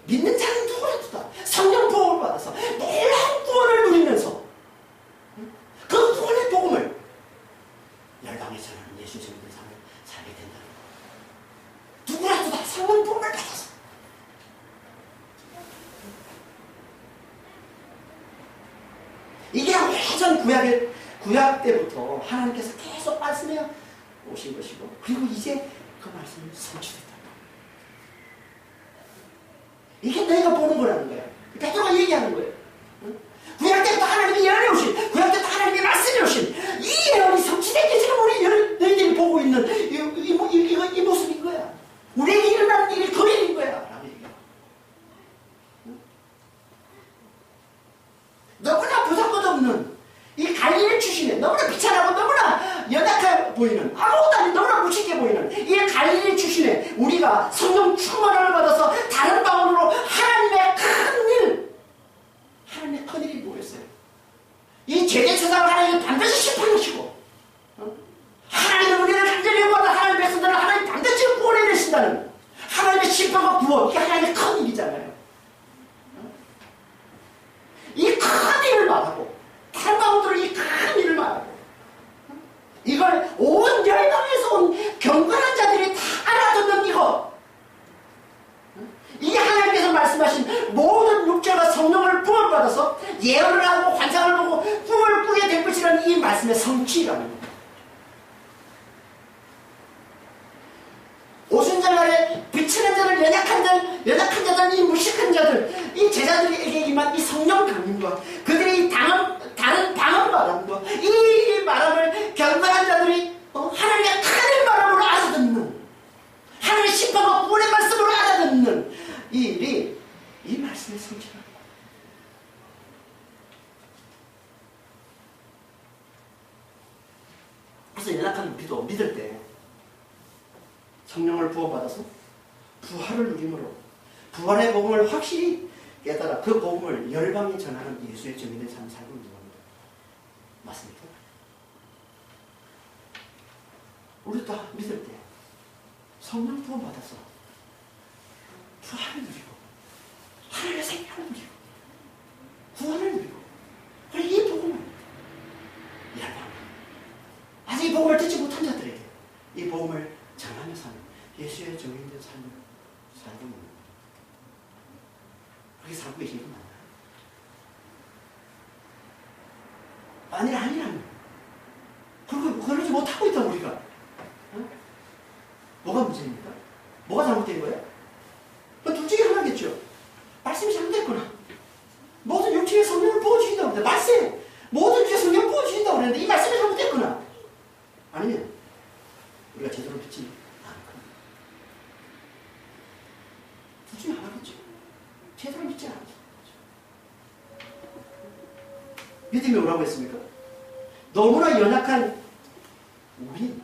믿는 자는 누구라도 다 성령 부음을 받아서 놀라운 구원을 누리면서 그 구원의 복음을 열방에 전하는 예수의 증인의 삶을 살게 된다. 누구라도 다 성령 부음을 받아서. 이게 예전 구약 때부터 하나님께서 계속 말씀해 오신 것이고, 그리고 이제 그 말씀이 성취됐다. 이게 너희가 보는 거라는 거야. 베드로가 얘기하는 거예요. 구약 때부터 하나님이 예언해 오신, 구약 때부터 하나님이 말씀해 오신 이 예언이 성취된 게 지금 우리 너희들이 보고 있는 이 모습인 거야. 우리에게 일어나는 일이 그 일인 거야 라고 얘기해요. 너무나 보잘것 없는 이 갈릴리 출신의 너무나 비참하고 너무나 연약해 보이는, 아무것도 아닌 너무나 무식해 보이는 이 갈릴리 출신의 우리가 성령 충만함을 받아서 다른 방언으로 하나님의 큰일이 뭐였어요? 이 제재처상을 하나님이 반드시 심판하시고, 하나님의 우리를 간절히 구하는 하나님의 백성들을 하나님이 반드시 구원해내신다는 하나님의 심판과 구원, 이게 하나님의 큰 일이잖아요. 이 큰 일을 말하고, 다른 방언들은 이 큰 일을 말하고, 이걸 온 열방에서 온 경건한 자들이 다 알아듣는 이거, 이게 하나님께서 말씀하신 모든 육체가 성령을 부음받아서 예언을 하고 환상을 보고 꿈을 꾸게 될 것이라는 이 말씀의 성취라는 겁니다. 오순절 날에 비치는 자들, 연약한 자들, 이 무식한 자들, 이 제자들에게 임한 이 성령 강림과 그들이 다른 방언 바람과 이 바람을 경건한 자들이 하나님의 큰 바람으로 알아듣는, 하나님의 심판과 구원의 말씀으로 알아듣는 이 일이 이 말씀의 성취라는 거예요. 그래서 연약한 우리도 믿을 때 성령을 부어받아서 부활을 누림으로 부활의 복음을 확실히 깨달아 그 복음을 열방에 전하는 예수의 증인의 삶을 살고 있는 겁니다. 맞습니까? 우리 다 믿을 때 성령 부어받아서 부활을 누리고 하나님의 생명을 누리고 구원을 누리고, 그리고 이 복음을 열방, 아직 이 복음을 듣지 못한 자들에게 이 복음을 전하며 사는 예수의 증인된 삶을 살고 있는 겁니다. 그렇게 살고 계시는 건 맞나요? 아니라면 그리고 그러지 못하고 있다 우리가. 뭐가 문제입니까? 뭐가 잘못된 거예요? 둘 중에 하나겠죠. 말씀이 잘못됐구나. 모든 육체의 성령을 부어주신다고 그랬는데, 말씀 모든 육체의 성령을 부어주신다고 그랬는데 이 말씀이 잘못됐구나. 아니면 우리가 제대로 믿지 않거나, 둘 중에 하나겠죠. 제대로 믿지 않죠. 믿음이 오라고 했습니까? 너무나 연약한 우리,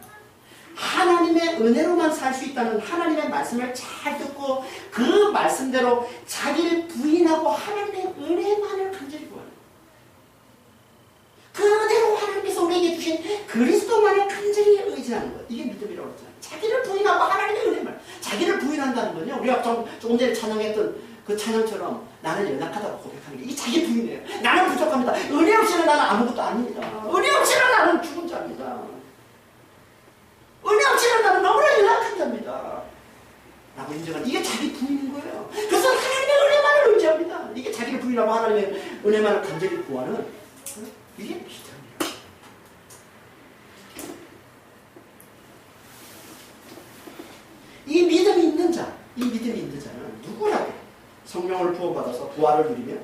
하나님의 은혜로만 살 수 있다는 하나님의 말씀을 잘 듣고 그 말씀대로 자기를 부인하고 하나님의 은혜만을 간절히 구하는, 그대로 하나님께서 우리에게 주신 그리스도만을 간절히 의지하는 것, 이게 믿음이라고 했잖아요. 자기를 부인하고 하나님의 은혜만, 자기를 부인한다는 건요, 우리가 조금 전에 찬양했던 그 찬양처럼 나는 연약하다고 고백하는 게 이 자기 부인이에요. 나는 부족합니다. 은혜 없이는 나는 아무것도 아닙니다. 은혜 없이는 나는 죽은 자입니다. 은혜 없이는 나는 너무나 연약한 자입니다 라고 인정하는, 이게 자기 부인인 거예요. 그래서 하나님의 은혜만을 의지합니다. 이게 자기를 부인하고 하나님의 은혜만을 간절히 구하는, 이게 믿음이에요. 이 믿음이 있는 자는 누구라도 성령을 부어받아서 부활을 누리며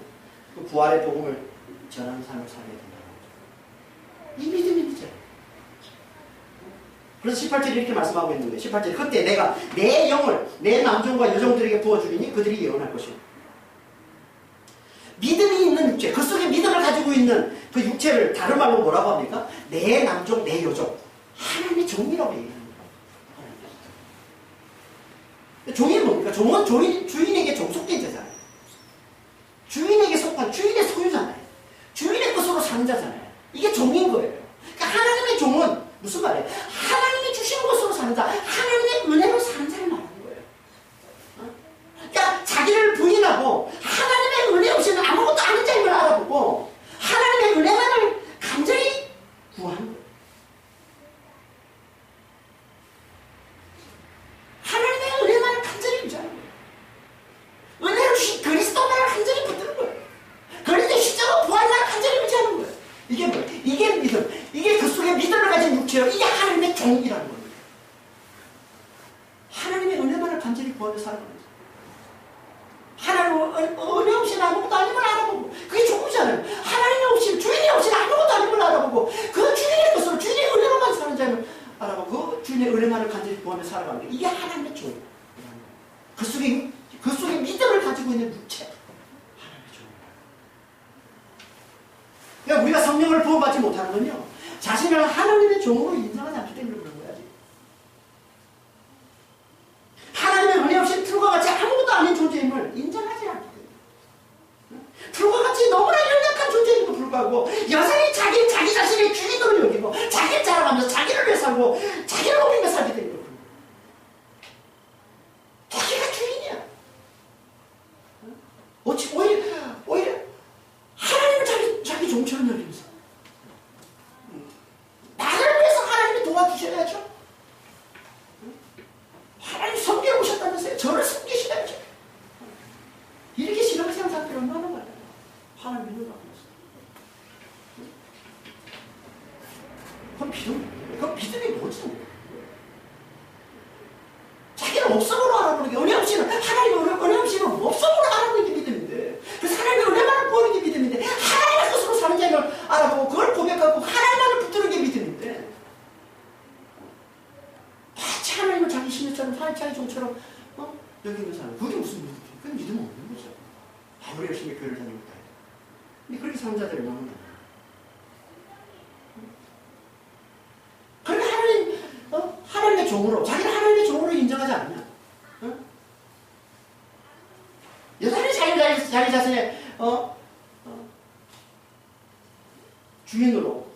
그 부활의 복음을 전하는 삶을 살게 된다는 거죠. 이 믿음이 있는 자예요. 그래서 18절에 이렇게 말씀하고 있는 거예요. 18절에 그때 내가 내 영을 내 남종과 여종들에게 부어주리니 그들이 예언할 것이요. 믿음이 있는 육체, 그 속에 믿음을 가지고 있는 그 육체를 다른 말로 뭐라고 합니까? 내 남종, 내 여종. 하나님의 종이라고 얘기합니다. 종이 뭡니까? 종은 주인에게 종속된 자잖아요. 주인에게 속한, 주인의 소유잖아요. 주인의 것으로 사는 자잖아요. 이게 종인 거예요. 그러니까 하나님의 종은 무슨 말이에요? 하나님이 주신 것으로 사는 자, 하나님의 은혜로 사는 자를 말하는 거예요. 그러니까 자기를 부인하고 하나님의 은혜 없이는 아무것도 아닌 자임을 알아보고 하나님의 은혜만을 간절히 구하는 거예요. 하나님의 은혜만을 간절히 유지하는 거예요. 은혜를 주신 그리스도만을 간절히 붙드는 거예요. 그리스도 십자가 부활만을 간절히 유지하는 거예요. 이게 뭐예요? 이게 믿음. 이게 그 속에 믿음을 가진 육체예요. 이게 하나님의 종이라는 겁니다. 하나님의 은혜만을 간절히 구하며 살아가는 거예요. 하나님 은혜 없이는 아무것도 아님을 알아보고 그게 종이잖아요. 하나님이 없이는 주인이 없이는 아무것도 아님을 알아보고 그 주인의 것으로 주인의 은혜로만 사는 자를 알아보고 그 주인의 은혜만을 간절히 구하며 살아가는 거예요. 이게 하나님의 종. 그 속에 믿음을 가지고 있는 육체. 하나님의 종이에요. 그러니까 우리가 성령을 부어받지 못하는 건요. 자신을 하나님의 종으로 인정하지 않기 때문에 그런 거야. 하나님의 은혜 없이 틀과 같이 아무것도 아닌 존재임을 인정하지 않기 때문에. 틀과 같이 너무나 연약한 존재임에도 불구하고 여전히 자기 자신의 주인으로 여기고 자기를 자랑하면서 자기를 위해 살고 자기를 높이며 살게 되는 거예요. 자기가 주인이야. 오히려 하나님을 자기 종처럼 여기면서 나를 위해서 하나님이 도와주셔야죠. 하나님 섬기러 오셨다면서요. 저를 섬기시다면서요. 이렇게 신앙생활 상태를 얼마나 말해요. 하나님 믿는다고 했어요. 그건 믿음이 뭐지? 자기는 없음으로 알아보는 게 은혜 없이는 하나님의 은혜 없이는 없음으로 알아보는 게 믿음인데 그래서 하나님의 은혜만을 보는 게 믿음인데 하나님의 것으로 사는 자를 알아보고 그걸 고백하고 하나님만을 붙드는 게 믿음인데 마치 하나님을 자기 신뢰처럼 자기 종처럼 여기는 사람 그게 무슨 믿음이에요? 그건 믿음 없는 거죠. 아무리 열심히 교회를 다니고 있다 해도 근데 그렇게 사는 자들이 많은 거예요. 그러니까 하나님의 종으로 자기를 하나님의 종으로 인정하지 않냐? 여전히 자기 자신의 주인으로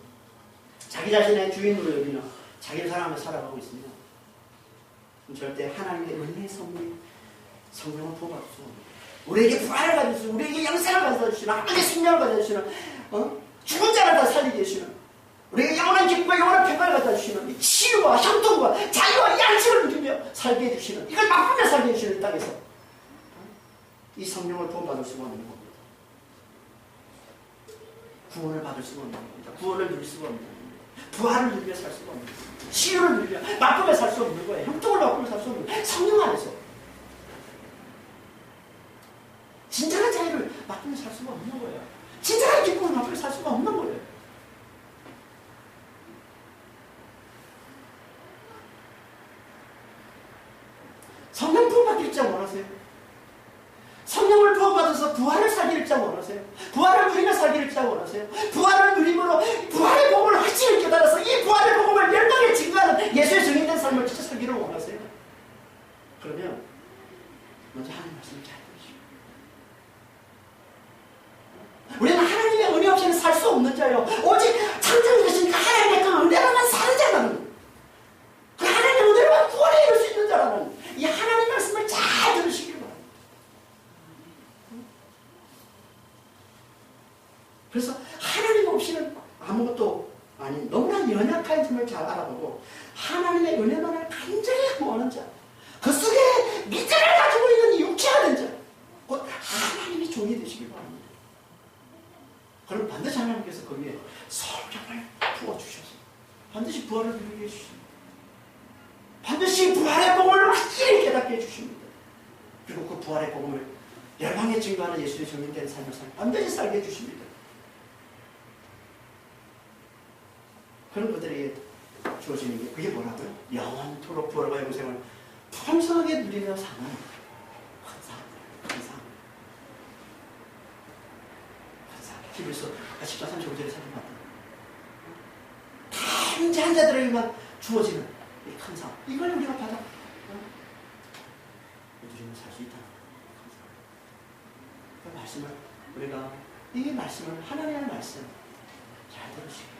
자기 자신의 주인으로 여기는 자기를 사랑하며 살아가고 있습니다. 절대 하나님의 은혜의 성령을 부어받을 수 없는 우리에게 부활을 가져주시는 우리에게 영생을 가져주시는 하나님의 생명을 가져주시는 죽은 자를 다 살리게 해주시는 우리에게 영원한 기쁨과 영원한 평강을 가져주시는 치유와 형통과 자유와 양식을 누리며 살게 해주시는 이걸 맛보며 살게 해주시는 이 땅에서 이 성령을 부어받을 수가 없는 겁니다. 구원을 받을 수가 없는 겁니다. 구원을 누릴 수가 없는 겁니다. 부활을 누리며 살 수가 없는 겁니다. 치유를 누리며 맛보며 살 수 없는 거예요. 형통을 맛보며 살 수 없는 거예요. 성령 안에서 진정한 자유를 맛보며 살 수가 없는 거예요. 진정한 기쁨을 맛보며 살 수가 없는 거예요. 성령 부어받기를 진짜 원하세요? 성령을 부어받아서 부활을 살기를 진짜 원하세요? 부활을 누리며 살기를 진짜 원하세요? 부활을 누림으로 부활의 복음을 확실히 깨달아서 이 부활의 복음을 열방에 증거하는 예수의 증인된 삶을 진짜 살기를 원하세요? 그러면 먼저 하나님 말씀을 잘 들으시고 우리는 하나님의 은혜 없이는 살 수 없는 자예요. 오직 창조주 되시니까 하나님의 그 은혜로만 사는 자라는 그 하나님의 은혜로만 구원에 이룰 수 있는 자라는 이 하나님 말씀을 잘 들으시기를 바랍니다. 그래서 하나님 없이는 아무것도 아닌 너무나 연약한 점을 잘 알아보고 하나님의 은혜만을 간절히 구하는 자, 그 속에 믿음을 가지고 있는 이 육체가 된 자, 곧 하나님의 종이 되시길 바랍니다. 그럼 반드시 하나님께서 거기에 성령을 부어주셔서 반드시 부활을 누리게 해주십니다. 반드시 부활의 복음을 확실히 깨닫게 해주십니다. 그리고 그 부활의 복음을 열방에 증거하는 예수의 정인된 삶을 반드시 살게 해주십니다. 그런 것들에게 주어지는 게 그게 뭐라고요? 영원토록 부활과 영생을 풍성하게 누리며 사는 환상. 히브리서 10장 35절에 살펴봤다. 단지 자들에게만 주어지는 이 환상. 이걸 우리가 받아 누리며 살 수 있다. 그 말씀을 우리가 이 말씀을 하나님의 말씀 잘 들으시고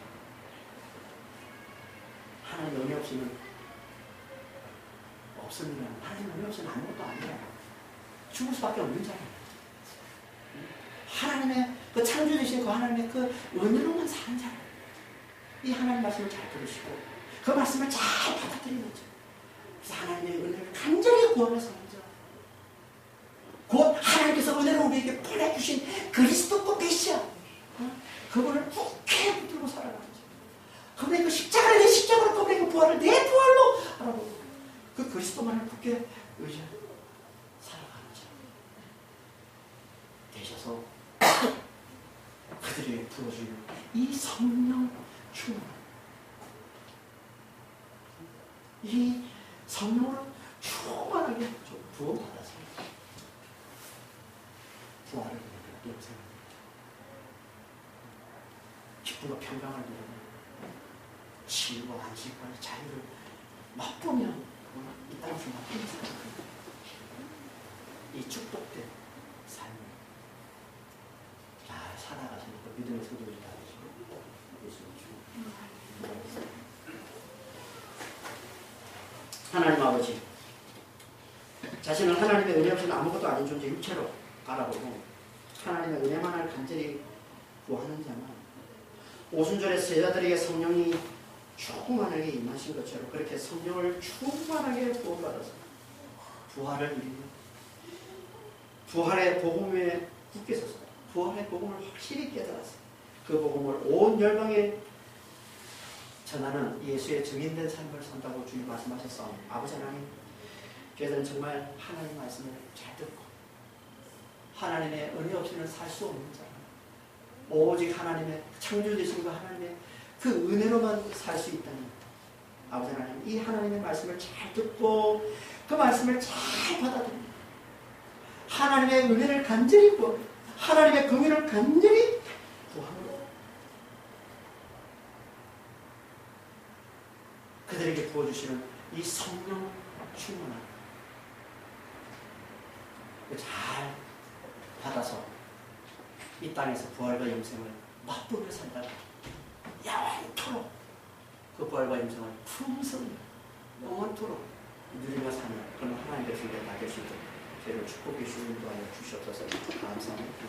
하나님 은혜 없이는 없습니다. 하나님 은혜 없이는 아무것도 아니에요. 죽을 수밖에 없는 자예요. 하나님의 그 창조주신 그 하나님의 그 은혜로만 사는 자예요. 이 하나님 말씀을 잘 들으시고 그 말씀을 잘 받아들이는 자. 그래서 하나님의 은혜를 간절히 구하며 사는 자. 곧 하나님께서 은혜로 우리에게 보내주신 그리스도고 메시아. 그분을 굳게 붙들고 살아가는 자. 그분의 그 십자가를 내 십자가로, 그분의 그 부활을 내 부활로 알아보고 그 그리스도만을 굳게 의지하고 살아가는 자 되셔서 그들에게 부어주는 이 성령 충만, 이 성령을 충만하게 부어받아서 부활을 누리고 영생을 기쁨과 평강을 누리고 치유와 안식과 자유를 맛보면 이 땅에서 맛보는 사람들, 이 축복된 삶을 잘 살아가시는 그 믿음의 소득을 다하시고 예수님 주 하나님 아버지, 자신은 하나님의 은혜 없이는 아무것도 아닌 존재 육체로 바라보고 하나님의 은혜만을 간절히 구하는 자만 오순절에 제자들에게 성령이 충만하게 임하신 것처럼 그렇게 성령을 충만하게 부어받아서 부활을 누리며 부활의 복음에 굳게 서서 부활의 복음을 확실히 깨달아서 그 복음을 온 열방에 전하는 예수의 증인된 삶을 산다고 주님 말씀하셨어. 아버지 하나님, 저희들은 정말 하나님 말씀을 잘 듣고 하나님의 은혜 없이는 살 수 없는 자, 오직 하나님의 창조주신과 하나님의 그 은혜로만 살 수 있다는 아버지 하나님, 이 하나님의 말씀을 잘 듣고 그 말씀을 잘 받아들입니다. 하나님의 은혜를 간절히 구하고 하나님의 긍휼을 간절히 구하므로 그들에게 부어주시는 이 성령 충만함 잘 받아서 이 땅에서 부활과 영생을 맛보며 산다가 영원토록 그 부활과 영생을 풍성히 영원토록 누리며 사는 그런 하나님의 존재가 될 수 있도록 저희를 축복해 주시는 도하여 주시옵소서. 감사합니다.